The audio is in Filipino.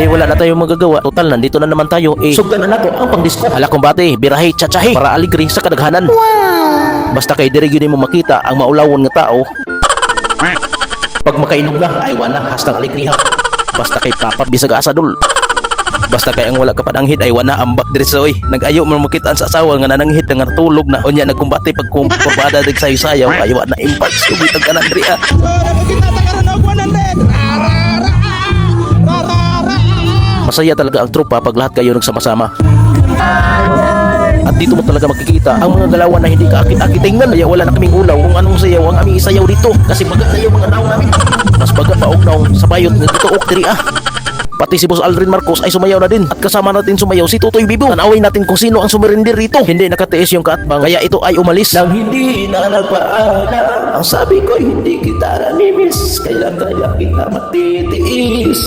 Eh wala na tayong magagawa. Total, nandito na naman tayo. Eh, sugdan na nato ang pangdisko. Hala kumbate, birahe, tsatsyahe, para aligri sa kadaghanan. Basta kay diri gyud mo makita ang maulawon nga tao. Pag makainom na, ay wala, hastang aligriha. Basta kay Papa bisag asa dul. Basta kay ang wala ka pananghit ay wala ambak diri sa oy. Nag-ayo man makitaan sa asawa nga nananghit nga natulog na. Unya nagkumbate pag kumparbada dig sayo-sayaw ayo na impacts kubitag kanan diri ah. Masaya talaga ang tropa pag lahat kayo nagsama-sama. At dito mo talaga makikita ang mga galawan na hindi kaakit-akit tingnan. Kaya wala na kaming ulaw kung anong sayaw ang aming isayaw dito. Kasi baga na yung mga naong namin. Mas baga pa naong sa bayot na dito diri ah. Pati si Boss Aldrin Marcos ay sumayaw na din. At kasama natin sumayaw si Tutoy Bibo. Tanawin natin kung sino ang sumirinder rito. Hindi nakatiis yung kaatbang, kaya ito ay umalis. Nang hindi na nagpaalam, ang sabi ko hindi kita namimiss. Kaya kita matitiis.